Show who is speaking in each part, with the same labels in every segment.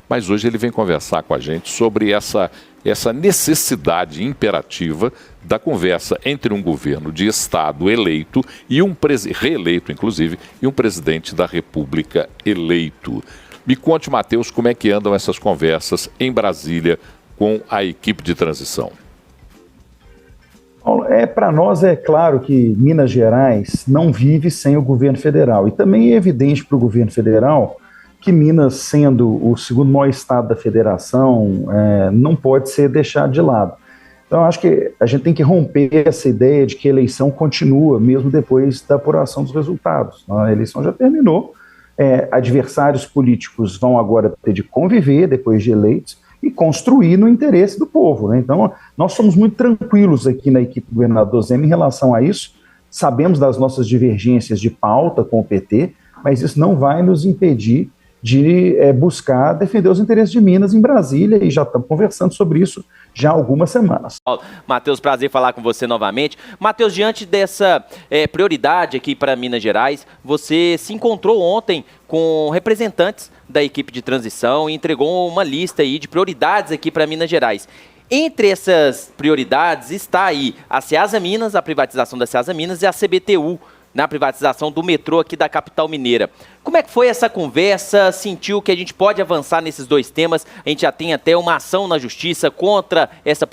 Speaker 1: mas hoje ele vem conversar com a gente sobre essa necessidade imperativa da conversa entre um governo de Estado eleito e reeleito, inclusive, e um presidente da República eleito. Me conte, Matheus, como é que andam essas conversas em Brasília com a equipe de transição.
Speaker 2: Para nós é claro que Minas Gerais não vive sem o governo federal. E também é evidente para o governo federal que Minas, sendo o segundo maior estado da federação, não pode ser deixado de lado. Então, acho que a gente tem que romper essa ideia de que a eleição continua, mesmo depois da apuração dos resultados. A eleição já terminou, adversários políticos vão agora ter de conviver, depois de eleitos, e construir no interesse do povo, né? Então, nós somos muito tranquilos aqui na equipe do governador Zema em relação a isso. Sabemos das nossas divergências de pauta com o PT, mas isso não vai nos impedir de buscar defender os interesses de Minas em Brasília, e já estamos conversando sobre isso já há algumas semanas.
Speaker 3: Matheus, prazer falar com você novamente. Matheus, diante dessa prioridade aqui para Minas Gerais, você se encontrou ontem com representantes da equipe de transição e entregou uma lista aí de prioridades aqui para Minas Gerais. Entre essas prioridades está aí a Ceasa Minas, a privatização da Ceasa Minas, e a CBTU, na privatização do metrô aqui da capital mineira. Como é que foi essa conversa? Sentiu que a gente pode avançar nesses dois temas? A gente já tem até uma ação na justiça contra essa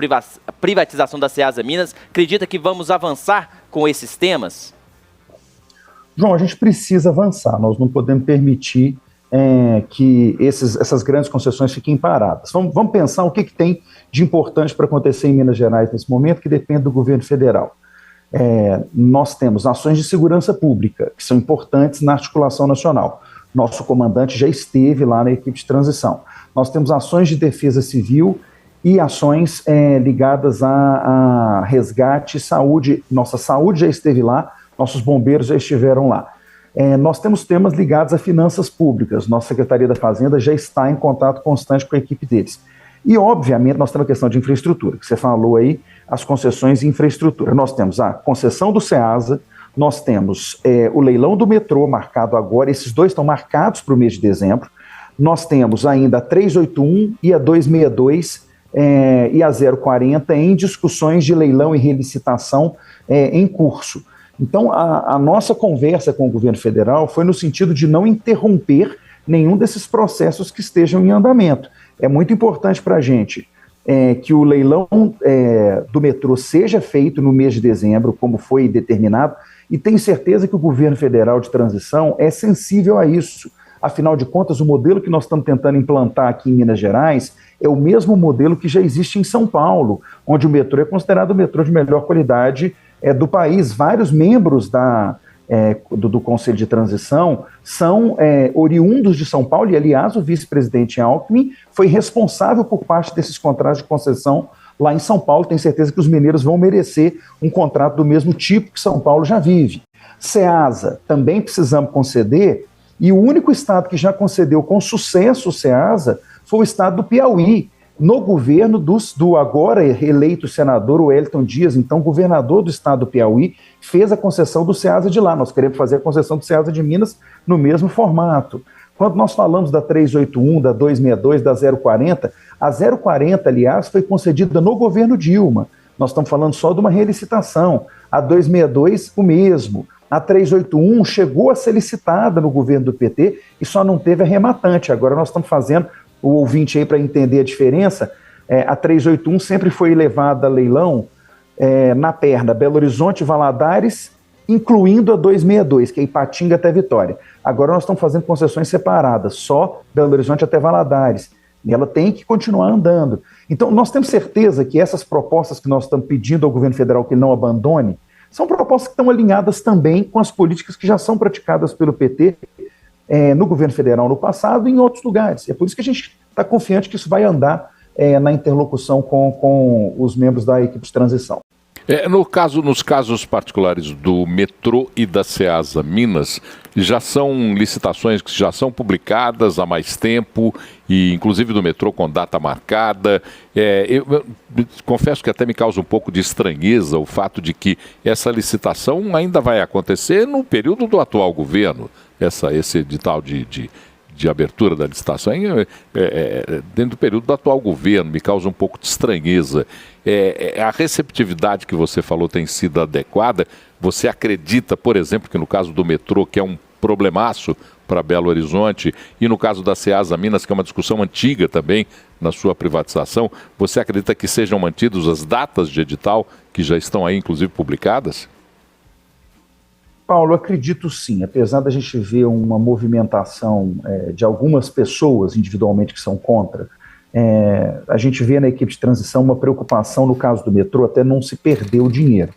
Speaker 3: privatização da Ceasa Minas. Acredita que vamos avançar com esses temas?
Speaker 2: João, a gente precisa avançar. Nós não podemos permitir que essas grandes concessões fiquem paradas. Vamos pensar o que tem de importante para acontecer em Minas Gerais nesse momento, que depende do governo federal. Nós temos ações de segurança pública, que são importantes na articulação nacional. Nosso comandante já esteve lá na equipe de transição. Nós temos ações de defesa civil e ações ligadas a resgate e saúde. Nossa saúde já esteve lá, nossos bombeiros já estiveram lá. Nós temos temas ligados a finanças públicas. Nossa Secretaria da Fazenda já está em contato constante com a equipe deles. E, obviamente, nós temos a questão de infraestrutura, que você falou aí, as concessões de infraestrutura. Nós temos a concessão do Ceasa, nós temos o leilão do metrô marcado agora, esses dois estão marcados para o mês de dezembro. Nós temos ainda a 381 e a 262 e a 040 em discussões de leilão e relicitação em curso. Então, a nossa conversa com o governo federal foi no sentido de não interromper nenhum desses processos que estejam em andamento. É muito importante para a gente que o leilão do metrô seja feito no mês de dezembro, como foi determinado, e tenho certeza que o governo federal de transição é sensível a isso. Afinal de contas, o modelo que nós estamos tentando implantar aqui em Minas Gerais é o mesmo modelo que já existe em São Paulo, onde o metrô é considerado o metrô de melhor qualidade do país. Vários membros do Conselho de Transição são oriundos de São Paulo, e, aliás, o vice-presidente Alckmin foi responsável por parte desses contratos de concessão lá em São Paulo. Tenho certeza que os mineiros vão merecer um contrato do mesmo tipo que São Paulo já vive. Ceasa, também precisamos conceder, e o único estado que já concedeu com sucesso o Ceasa foi o estado do Piauí, no governo do agora eleito senador Wellington Dias, então governador do estado do Piauí, fez a concessão do Ceasa de lá. Nós queremos fazer a concessão do Ceasa de Minas no mesmo formato. Quando nós falamos da 381, da 262, da 040, a 040, aliás, foi concedida no governo Dilma. Nós estamos falando só de uma relicitação. A 262, o mesmo. A 381 chegou a ser licitada no governo do PT e só não teve arrematante. Agora nós estamos fazendo, o ouvinte aí para entender a diferença, a 381 sempre foi levada a leilão na perna Belo Horizonte, Valadares, incluindo a 262, que é Ipatinga até Vitória. Agora nós estamos fazendo concessões separadas, só Belo Horizonte até Valadares. E ela tem que continuar andando. Então nós temos certeza que essas propostas que nós estamos pedindo ao governo federal que ele não abandone, são propostas que estão alinhadas também com as políticas que já são praticadas pelo PT no governo federal no passado e em outros lugares. É por isso que a gente está confiante que isso vai andar na interlocução com os membros da equipe de transição.
Speaker 1: Nos casos particulares do metrô e da Ceasa Minas, já são licitações que já são publicadas há mais tempo, e inclusive do metrô com data marcada. Eu confesso que até me causa um pouco de estranheza o fato de que essa licitação ainda vai acontecer no período do atual governo, esse edital de de abertura da licitação dentro do período do atual governo, me causa um pouco de estranheza. A receptividade que você falou tem sido adequada? Você acredita, por exemplo, que no caso do metrô, que é um problemaço para Belo Horizonte, e no caso da Ceasa Minas, que é uma discussão antiga também na sua privatização, você acredita que sejam mantidas as datas de edital que já estão aí, inclusive, publicadas?
Speaker 2: Paulo, acredito sim, apesar da gente ver uma movimentação de algumas pessoas individualmente que são contra, a gente vê na equipe de transição uma preocupação no caso do metrô até não se perder o dinheiro,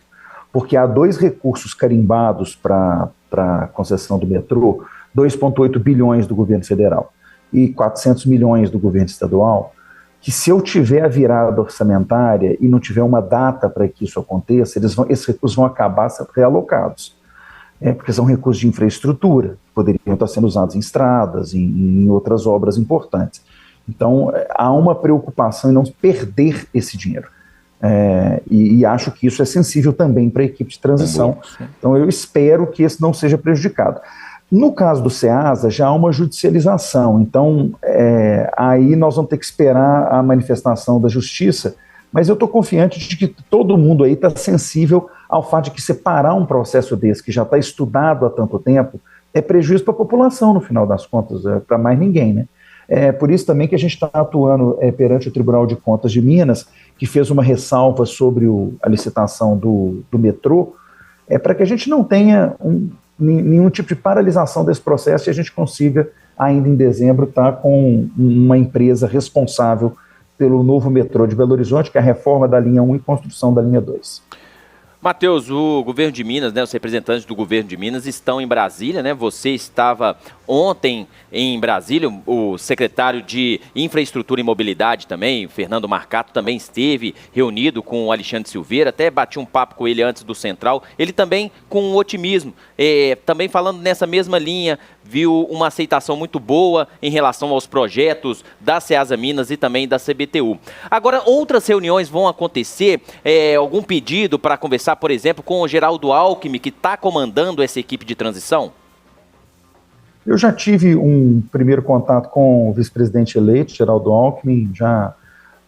Speaker 2: porque há 2 recursos carimbados para a concessão do metrô, 2,8 bilhões do governo federal e 400 milhões do governo estadual, que se eu tiver a virada orçamentária e não tiver uma data para que isso aconteça, esses recursos vão acabar sendo realocados. Porque são recursos de infraestrutura, que poderiam estar sendo usados em estradas, em outras obras importantes. Então, há uma preocupação em não perder esse dinheiro. E acho que isso é sensível também para a equipe de transição. Então, eu espero que esse não seja prejudicado. No caso do Ceasa, já há uma judicialização. Então, aí nós vamos ter que esperar a manifestação da justiça, mas eu estou confiante de que todo mundo aí está sensível ao fato de que separar um processo desse, que já está estudado há tanto tempo, é prejuízo para a população, no final das contas, para mais ninguém, né? Por isso também que a gente está atuando perante o Tribunal de Contas de Minas, que fez uma ressalva sobre a licitação do metrô, para que a gente não tenha nenhum tipo de paralisação desse processo e a gente consiga, ainda em dezembro, estar com uma empresa responsável pelo novo metrô de Belo Horizonte, que é a reforma da linha 1 e construção da linha 2.
Speaker 3: Matheus, o governo de Minas, os representantes do governo de Minas estão em Brasília, Você estava ontem em Brasília, o secretário de Infraestrutura e Mobilidade também, Fernando Marcato, também esteve reunido com o Alexandre Silveira, até bati um papo com ele antes do Central, ele também com otimismo, também falando nessa mesma linha, viu uma aceitação muito boa em relação aos projetos da Ceasa Minas e também da CBTU. Agora, outras reuniões vão acontecer, algum pedido para conversar, por exemplo, com o Geraldo Alckmin, que está comandando essa equipe de transição?
Speaker 2: Eu já tive um primeiro contato com o vice-presidente eleito, Geraldo Alckmin, já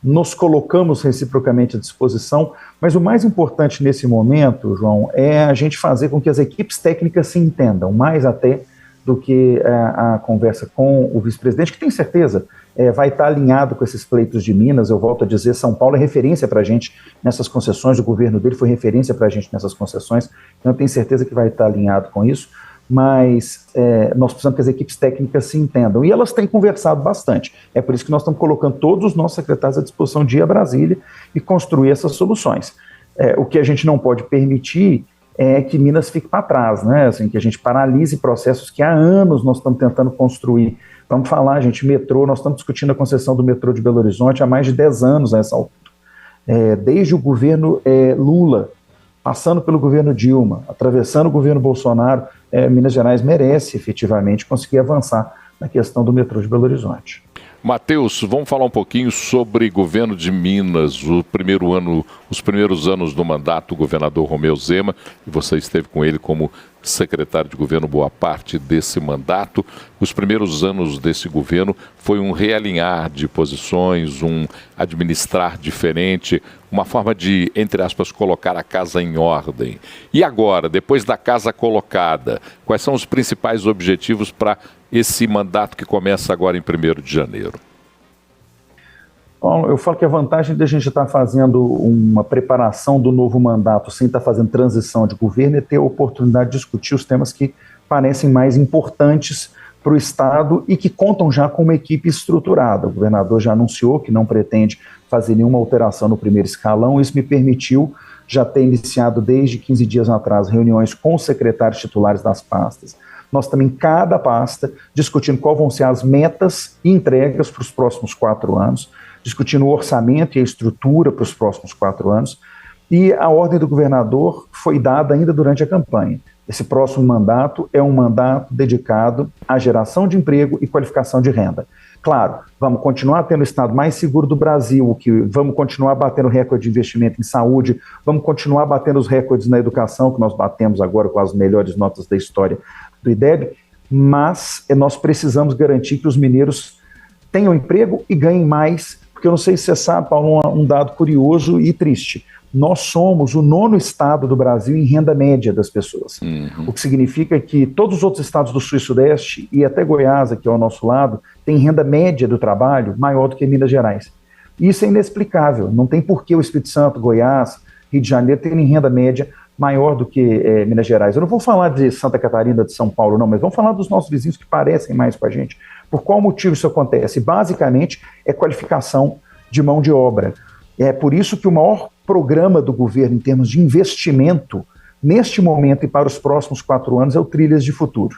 Speaker 2: nos colocamos reciprocamente à disposição, mas o mais importante nesse momento, João, é a gente fazer com que as equipes técnicas se entendam, mais até do que a conversa com o vice-presidente, que tem certeza vai estar alinhado com esses pleitos de Minas. Eu volto a dizer, São Paulo é referência para a gente nessas concessões, o governo dele foi referência para a gente nessas concessões, então eu tenho certeza que vai estar alinhado com isso, mas nós precisamos que as equipes técnicas se entendam, e elas têm conversado bastante. É por isso que nós estamos colocando todos os nossos secretários à disposição de ir a Brasília e construir essas soluções. O que a gente não pode permitir é que Minas fique para trás, Assim, que a gente paralise processos que há anos nós estamos tentando construir. Vamos falar, gente, metrô, nós estamos discutindo a concessão do metrô de Belo Horizonte há mais de 10 anos a essa altura. Desde o governo Lula, passando pelo governo Dilma, atravessando o governo Bolsonaro, Minas Gerais merece efetivamente conseguir avançar na questão do metrô de Belo Horizonte.
Speaker 1: Matheus, vamos falar um pouquinho sobre governo de Minas, os primeiros anos do mandato do governador Romeu Zema, e você esteve com ele como secretário de governo boa parte desse mandato. Os primeiros anos desse governo foi um realinhar de posições, um administrar diferente, uma forma de, entre aspas, colocar a casa em ordem. E agora, depois da casa colocada, quais são os principais objetivos para esse mandato que começa agora em 1º de janeiro?
Speaker 2: Bom, eu falo que a vantagem de a gente estar fazendo uma preparação do novo mandato sem estar fazendo transição de governo é ter a oportunidade de discutir os temas que parecem mais importantes para o Estado e que contam já com uma equipe estruturada. O governador já anunciou que não pretende fazer nenhuma alteração no primeiro escalão. Isso me permitiu já ter iniciado desde 15 dias atrás reuniões com os secretários titulares das pastas. Nós também, cada pasta, discutindo quais vão ser as metas e entregas para os próximos 4 anos, discutindo o orçamento e a estrutura para os próximos 4 anos, e a ordem do governador foi dada ainda durante a campanha. Esse próximo mandato é um mandato dedicado à geração de emprego e qualificação de renda. Claro, vamos continuar tendo o estado mais seguro do Brasil, vamos continuar batendo recorde de investimento em saúde, vamos continuar batendo os recordes na educação, que nós batemos agora com as melhores notas da história do IDEB, mas nós precisamos garantir que os mineiros tenham emprego e ganhem mais, porque eu não sei se você sabe, Paulo, um dado curioso e triste. Nós somos o 9º estado do Brasil em renda média das pessoas, o que significa que todos os outros estados do Sul e Sudeste, e até Goiás, aqui ao nosso lado, têm renda média do trabalho maior do que Minas Gerais. Isso é inexplicável, não tem por que o Espírito Santo, Goiás, Rio de Janeiro terem renda média maior do que Minas Gerais. Eu não vou falar de Santa Catarina, de São Paulo, não, mas vamos falar dos nossos vizinhos que parecem mais com a gente. Por qual motivo isso acontece? Basicamente, é qualificação de mão de obra. É por isso que o maior programa do governo em termos de investimento, neste momento e para os próximos 4 anos, é o Trilhas de Futuro,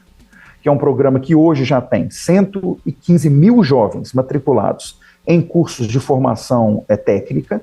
Speaker 2: que é um programa que hoje já tem 115 mil jovens matriculados em cursos de formação técnica,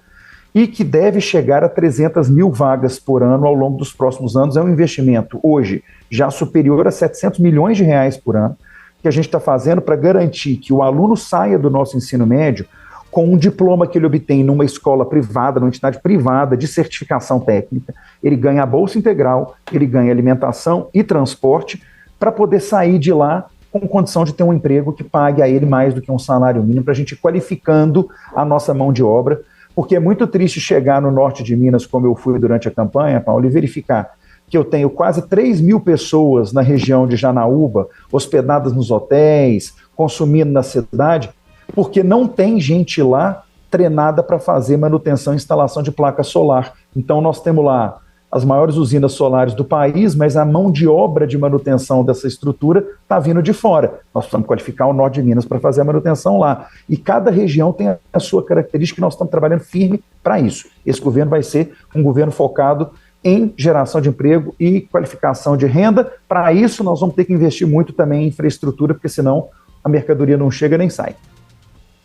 Speaker 2: e que deve chegar a 300 mil vagas por ano ao longo dos próximos anos. É um investimento hoje já superior a 700 milhões de reais por ano, que a gente está fazendo para garantir que o aluno saia do nosso ensino médio com um diploma que ele obtém numa escola privada, numa entidade privada de certificação técnica. Ele ganha a bolsa integral, ele ganha alimentação e transporte para poder sair de lá com condição de ter um emprego que pague a ele mais do que um salário mínimo, para a gente ir qualificando a nossa mão de obra, porque é muito triste chegar no norte de Minas, como eu fui durante a campanha, Paulo, e verificar que eu tenho quase 3 mil pessoas na região de Janaúba, hospedadas nos hotéis, consumindo na cidade, porque não tem gente lá treinada para fazer manutenção e instalação de placa solar. Então nós temos lá as maiores usinas solares do país, mas a mão de obra de manutenção dessa estrutura está vindo de fora. Nós precisamos qualificar o norte de Minas para fazer a manutenção lá. E cada região tem a sua característica, e nós estamos trabalhando firme para isso. Esse governo vai ser um governo focado em geração de emprego e qualificação de renda. Para isso, nós vamos ter que investir muito também em infraestrutura, porque senão a mercadoria não chega nem sai.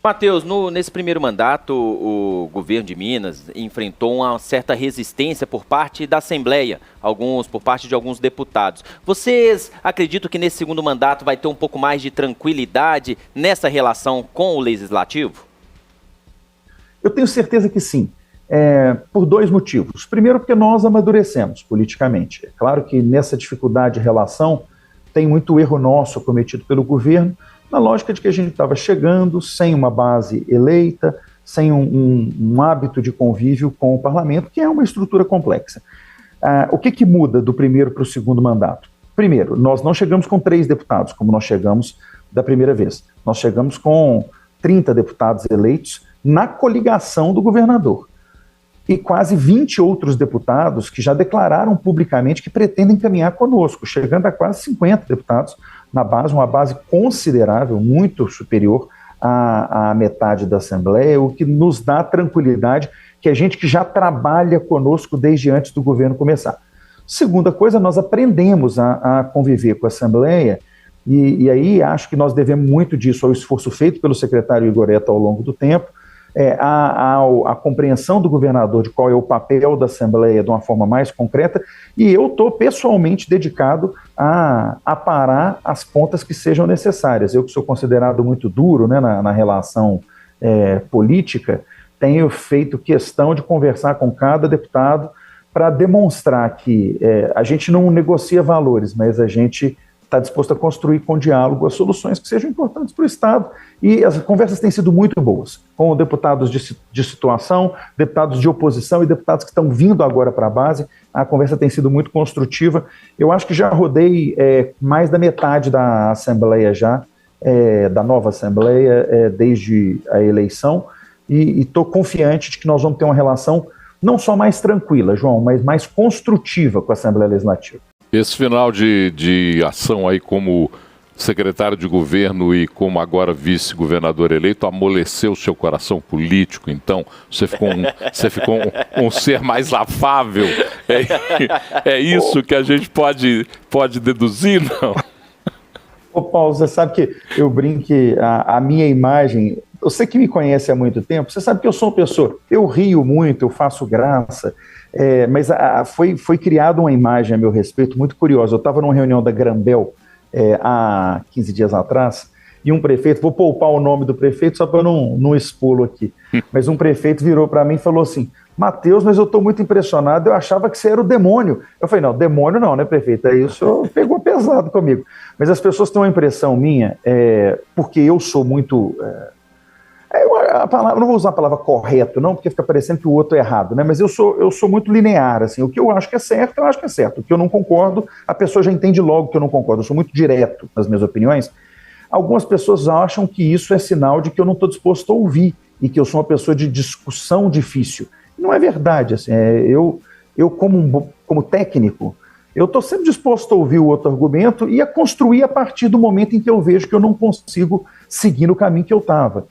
Speaker 3: Matheus, nesse primeiro mandato, o governo de Minas enfrentou uma certa resistência por parte da Assembleia, por parte de alguns deputados. Vocês acreditam que nesse segundo mandato vai ter um pouco mais de tranquilidade nessa relação com o Legislativo?
Speaker 2: Eu tenho certeza que sim, por 2 motivos. Primeiro, porque nós amadurecemos politicamente. É claro que nessa dificuldade de relação tem muito erro nosso cometido pelo governo, na lógica de que a gente estava chegando sem uma base eleita, sem um hábito de convívio com o parlamento, que é uma estrutura complexa. O que muda do primeiro para o segundo mandato? Primeiro, nós não chegamos com 3 deputados, como nós chegamos da primeira vez. Nós chegamos com 30 deputados eleitos na coligação do governador. E quase 20 outros deputados que já declararam publicamente que pretendem caminhar conosco, chegando a quase 50 deputados na base, uma base considerável, muito superior à metade da Assembleia, o que nos dá tranquilidade que é gente que já trabalha conosco desde antes do governo começar. Segunda coisa, nós aprendemos a conviver com a Assembleia, e aí acho que nós devemos muito disso ao esforço feito pelo secretário Igor Heta ao longo do tempo, a compreensão do governador de qual é o papel da Assembleia de uma forma mais concreta, e eu estou pessoalmente dedicado a parar as pontas que sejam necessárias. Eu que sou considerado muito duro, né, na relação política, tenho feito questão de conversar com cada deputado para demonstrar que a gente não negocia valores, mas a gente está disposto a construir com diálogo as soluções que sejam importantes para o Estado. E as conversas têm sido muito boas, com deputados de situação, deputados de oposição e deputados que estão vindo agora para a base. A conversa tem sido muito construtiva. Eu acho que já rodei mais da metade da Assembleia da nova Assembleia, desde a eleição, e estou confiante de que nós vamos ter uma relação não só mais tranquila, João, mas mais construtiva com a Assembleia Legislativa.
Speaker 1: Esse final de ação aí como secretário de governo e como agora vice-governador eleito amoleceu o seu coração político, então? Você ficou um ser mais afável? É isso que a gente pode deduzir, não?
Speaker 2: Ô Paulo, você sabe que eu brinco que a minha imagem... Você que me conhece há muito tempo, você sabe que eu sou uma pessoa... Eu rio muito, eu faço graça... mas foi criada uma imagem a meu respeito muito curiosa. Eu estava numa reunião da Grambel há 15 dias atrás e um prefeito, vou poupar o nome do prefeito só para não expô-lo aqui, mas um prefeito virou para mim e falou assim: Matheus, mas eu estou muito impressionado, eu achava que você era o demônio. Eu falei: não, demônio não, né, prefeito? Aí o senhor pegou pesado comigo. Mas as pessoas têm uma impressão minha, porque eu sou muito... não vou usar a palavra correto, não, porque fica parecendo que o outro é errado, né? Mas eu sou muito linear, assim, o que eu acho que é certo, eu acho que é certo. O que eu não concordo, a pessoa já entende logo que eu não concordo. Eu sou muito direto nas minhas opiniões. Algumas pessoas acham que isso é sinal de que eu não estou disposto a ouvir e que eu sou uma pessoa de discussão difícil. Não é verdade, assim, eu como técnico, eu estou sempre disposto a ouvir o outro argumento e a construir a partir do momento em que eu vejo que eu não consigo seguir no caminho que eu estava.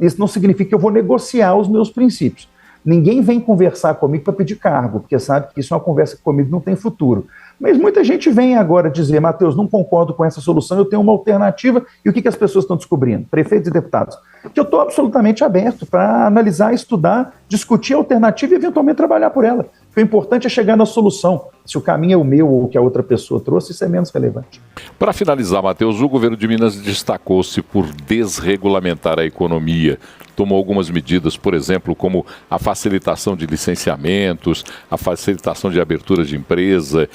Speaker 2: Isso não significa que eu vou negociar os meus princípios. Ninguém vem conversar comigo para pedir cargo, porque sabe que isso é uma conversa que comigo não tem futuro. Mas muita gente vem agora dizer: Matheus, não concordo com essa solução, eu tenho uma alternativa. E o que as pessoas estão descobrindo? Prefeitos e deputados. Que eu estou absolutamente aberto para analisar, estudar, discutir a alternativa e eventualmente trabalhar por ela. O importante é chegar na solução. Se o caminho é o meu ou o que a outra pessoa trouxe, isso é menos relevante.
Speaker 1: Para finalizar, Matheus, o governo de Minas destacou-se por desregulamentar a economia. Tomou algumas medidas, por exemplo, como a facilitação de licenciamentos, a facilitação de abertura de empresa,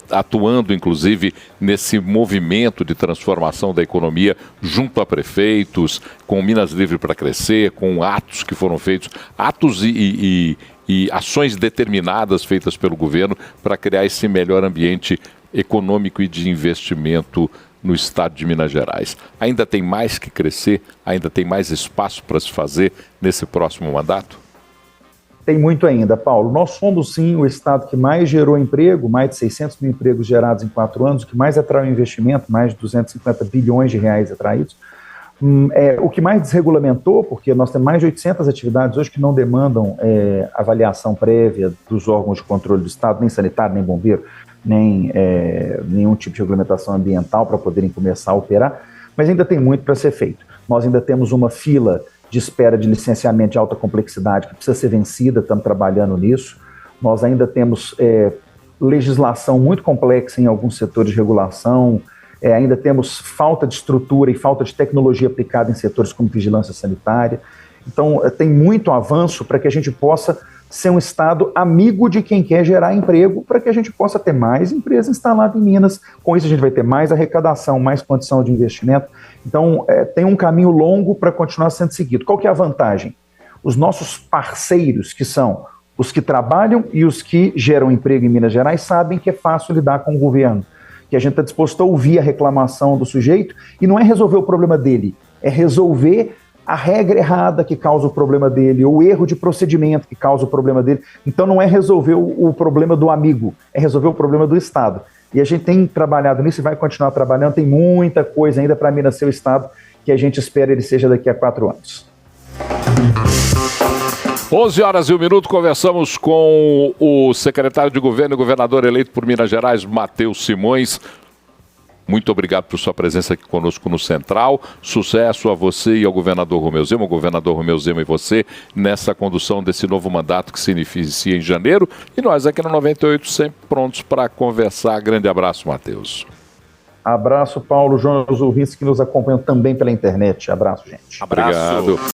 Speaker 1: atuando, inclusive, nesse movimento de transformação da economia junto a prefeitos, com Minas Livre para Crescer, com atos que foram feitos, atos e ações determinadas feitas pelo governo para criar esse melhor ambiente econômico e de investimento no estado de Minas Gerais. Ainda tem mais que crescer? Ainda tem mais espaço para se fazer nesse próximo mandato?
Speaker 2: Tem muito ainda, Paulo. Nós somos, sim, o estado que mais gerou emprego, mais de 600 mil empregos gerados em 4 anos, o que mais atraiu investimento, mais de 250 bilhões de reais atraídos. O que mais desregulamentou, porque nós temos mais de 800 atividades hoje que não demandam avaliação prévia dos órgãos de controle do Estado, nem sanitário, nem bombeiro, nem nenhum tipo de regulamentação ambiental para poderem começar a operar, mas ainda tem muito para ser feito. Nós ainda temos uma fila de espera de licenciamento de alta complexidade que precisa ser vencida, estamos trabalhando nisso. Nós ainda temos legislação muito complexa em alguns setores de regulação, ainda temos falta de estrutura e falta de tecnologia aplicada em setores como vigilância sanitária. Então, tem muito avanço para que a gente possa ser um estado amigo de quem quer gerar emprego, para que a gente possa ter mais empresas instaladas em Minas. Com isso, a gente vai ter mais arrecadação, mais condição de investimento. Então, tem um caminho longo para continuar sendo seguido. Qual que é a vantagem? Os nossos parceiros, que são os que trabalham e os que geram emprego em Minas Gerais, sabem que é fácil lidar com o governo, que a gente está disposto a ouvir a reclamação do sujeito, e não é resolver o problema dele, é resolver a regra errada que causa o problema dele, ou o erro de procedimento que causa o problema dele. Então não é resolver o problema do amigo, é resolver o problema do Estado. E a gente tem trabalhado nisso e vai continuar trabalhando, tem muita coisa ainda para Minas ser o Estado que a gente espera ele seja daqui a 4 anos.
Speaker 1: 11h01, conversamos com o secretário de governo e governador eleito por Minas Gerais, Matheus Simões. Muito obrigado por sua presença aqui conosco no Central. Sucesso a você e ao governador Romeu Zema, e você, nessa condução desse novo mandato que se inicia em janeiro. E nós aqui no 98 sempre prontos para conversar. Grande abraço, Matheus.
Speaker 2: Abraço, Paulo, João, os ouvintes que nos acompanham também pela internet. Abraço, gente.
Speaker 3: Abraço.
Speaker 1: Obrigado.